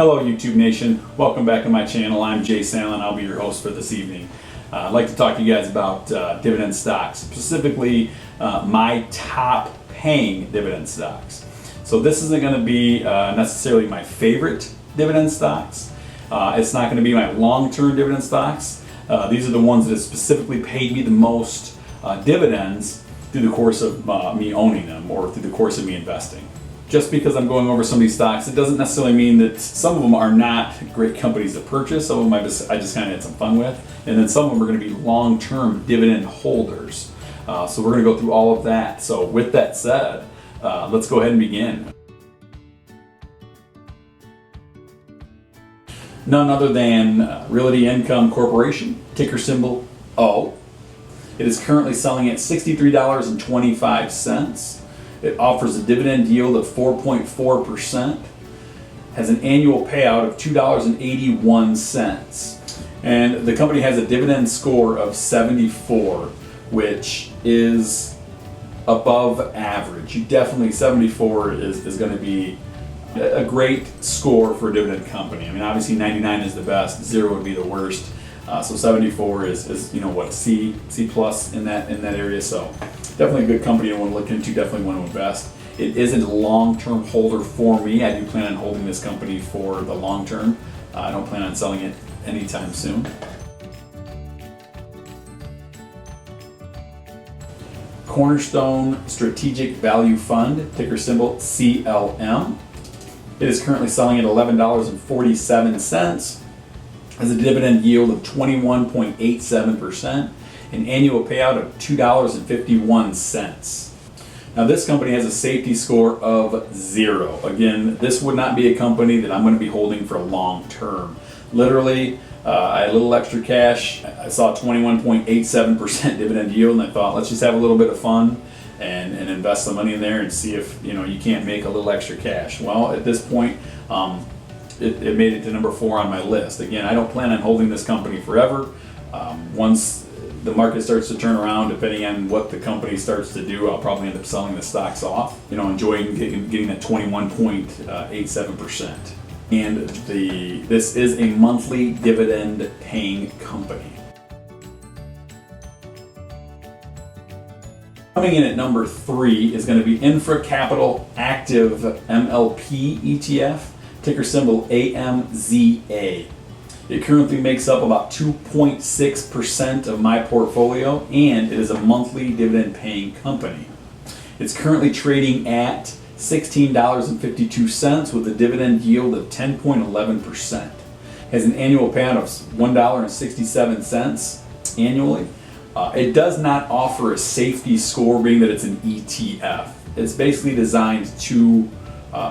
Hello YouTube Nation, welcome back to my channel. I'm Jay Salen, I'll be your host for this evening. I'd like to talk to you guys about dividend stocks, specifically my top paying dividend stocks. So this isn't going to be necessarily my favorite dividend stocks. It's not going to be my long-term dividend stocks. These are the ones that have specifically paid me the most dividends through the course of me owning them or through the course of me investing. Just because I'm going over some of these stocks, it doesn't necessarily mean that some of them are not great companies to purchase. Some of them I just kind of had some fun with. And then some of them are going to be long-term dividend holders. So we're going to go through all of that. So with that said, let's go ahead and begin. None other than Realty Income Corporation, ticker symbol O. It is currently selling at $63.25. It offers a dividend yield of 4.4%, has an annual payout of $2.81, and the company has a dividend score of 74, which is above average. You definitely, 74 is going to be a great score for a dividend company. I mean, obviously 99 is the best, 0 would be the worst. So 74 is you know what, C plus in that area. So definitely a good company I want to look into, definitely want to invest. It isn't a long-term holder for me. I do plan on holding this company for the long term. I don't plan on selling it anytime soon. Cornerstone Strategic Value Fund, ticker symbol CLM. It is currently selling at $11.47. Has a dividend yield of 21.87%, an annual payout of $2.51. Now this company has a safety score of 0. Again, this would not be a company that I'm going to be holding for long term. Literally, I had a little extra cash. I saw a 21.87% dividend yield, and I thought, let's just have a little bit of fun and invest some money in there and see if you can't make a little extra cash. Well, at this point, it made it to number 4 on my list. Again, I don't plan on holding this company forever. Once the market starts to turn around, depending on what the company starts to do, I'll probably end up selling the stocks off. Enjoying getting that 21.87%. And this is a monthly dividend paying company. Coming in at number 3 is going to be InfraCap Active MLP ETF. Ticker symbol AMZA. It currently makes up about 2.6% of my portfolio, and it is a monthly dividend paying company. It's currently trading at $16.52 with a dividend yield of 10.11%. Has an annual payout of $1.67 annually. It does not offer a safety score, being that it's an ETF. It's basically designed to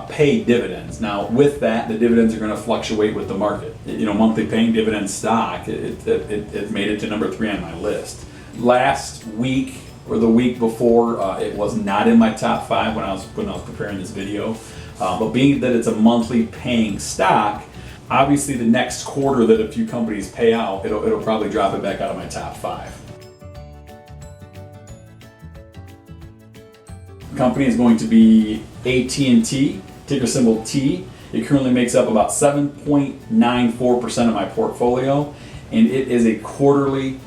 pay dividends. Now, with that, the dividends are going to fluctuate with the market. Monthly paying dividend stock, it made it to number 3 on my list. Last week or the week before, it was not in my top 5 when I was preparing this video. But being that it's a monthly paying stock, obviously the next quarter that a few companies pay out, it'll probably drop it back out of my top 5. The company is going to be AT&T, ticker symbol T. It currently makes up about 7.94% of my portfolio, and it is a quarterly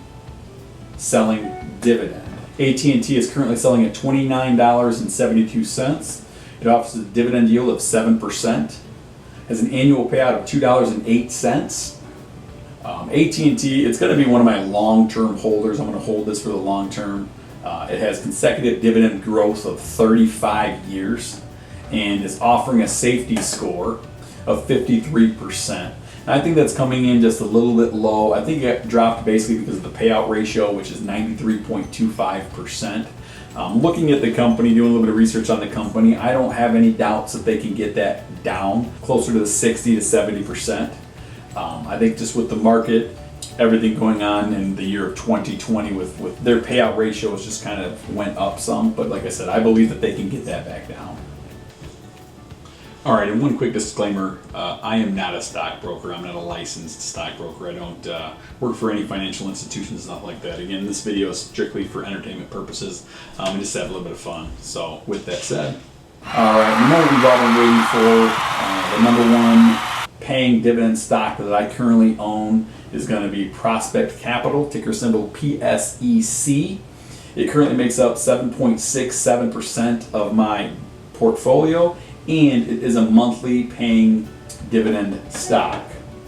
selling dividend. AT&T is currently selling at $29.72. It offers a dividend yield of 7%. Has an annual payout of $2.08. AT&T, it's going to be one of my long-term holders. I'm going to hold this for the long term. It has consecutive dividend growth of 35 years and is offering a safety score of 53%. And I think that's coming in just a little bit low. I think it dropped basically because of the payout ratio, which is 93.25%. Looking at the company, doing a little bit of research on the company, I don't have any doubts that they can get that down closer to the 60 to 70%. I think just with the market, everything going on in the year of 2020 with their payout ratios just kind of went up some, but like I said, I believe that they can get that back down. All right, and one quick disclaimer, I am not a stockbroker. I'm not a licensed stockbroker. I don't work for any financial institutions, nothing like that. Again, this video is strictly for entertainment purposes and just to have a little bit of fun. So with that said, all right, you know what we've all been waiting for, the number one paying dividend stock that I currently own is going to be Prospect Capital, ticker symbol PSEC. It currently makes up 7.67% of my portfolio, and it is a monthly paying dividend stock.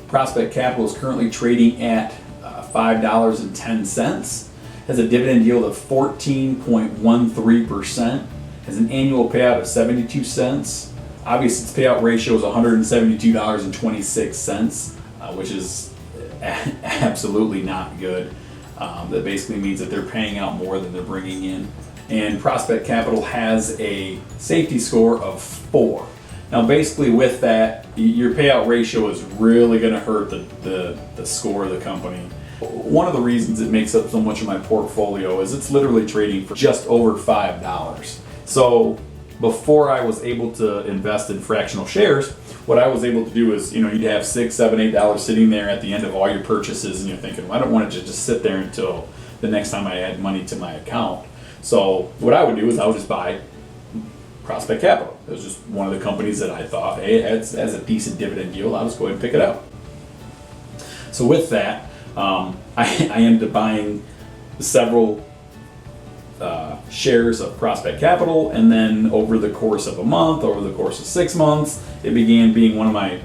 Prospect Capital is currently trading at $5.10, has a dividend yield of 14.13%, has an annual payout of 72 cents. Obviously, its payout ratio is $172.26, which is absolutely not good. That basically means that they're paying out more than they're bringing in. And Prospect Capital has a safety score of 4. Now, basically with that, your payout ratio is really going to hurt the score of the company. One of the reasons it makes up so much of my portfolio is it's literally trading for just over $5. So before I was able to invest in fractional shares, what I was able to do is, you'd have $6, $7, $8 sitting there at the end of all your purchases, and you're thinking, well, I don't want it to just sit there until the next time I add money to my account. So what I would do is I would just buy Prospect Capital. It was just one of the companies that I thought, hey, it has a decent dividend yield. I'll just go ahead and pick it up. So with that, I ended up buying several shares of Prospect Capital, and then over the course of a month, over the course of 6 months, it began being one of my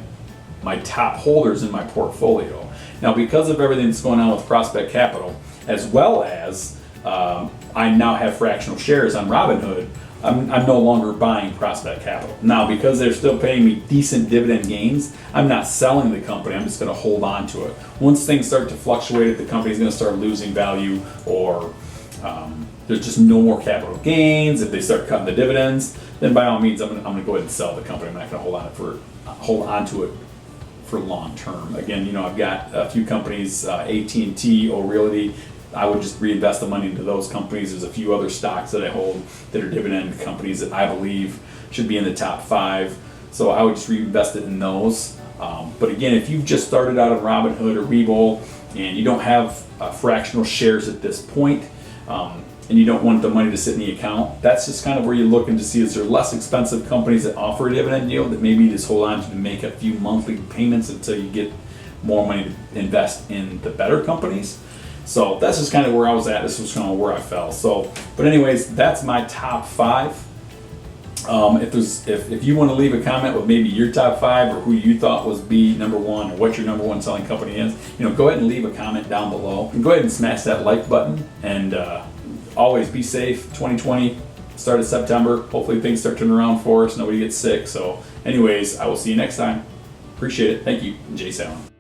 top holders in my portfolio. Now, because of everything that's going on with Prospect Capital, as well as I now have fractional shares on Robinhood, I'm no longer buying Prospect Capital. Now, because they're still paying me decent dividend gains, I'm not selling the company. I'm just going to hold on to it. Once things start to fluctuate, if the company's going to start losing value, or there's just no more capital gains, if they start cutting the dividends, then by all means, I'm going to go ahead and sell the company. I'm not going to hold on to it for long term. Again, I've got a few companies, AT&T, O'Reilly. I would just reinvest the money into those companies. There's a few other stocks that I hold that are dividend companies that I believe should be in the top 5. So I would just reinvest it in those. But again, if you've just started out on Robinhood or Webull and you don't have fractional shares at this point, and you don't want the money to sit in the account, that's just kind of where you're looking to see, is there less expensive companies that offer a dividend yield that maybe you just hold on to make a few monthly payments until you get more money to invest in the better companies. So that's just kind of where I was at. This was kind of where I fell. So, but anyways, that's my top 5. If you want to leave a comment with maybe your top 5 or who you thought was number 1 or what your number 1 selling company is, go ahead and leave a comment down below. And go ahead and smash that like button. And always be safe. 2020 started September. Hopefully things start turning around for us. Nobody gets sick. So anyways, I will see you next time. Appreciate it. Thank you. Jay Salen.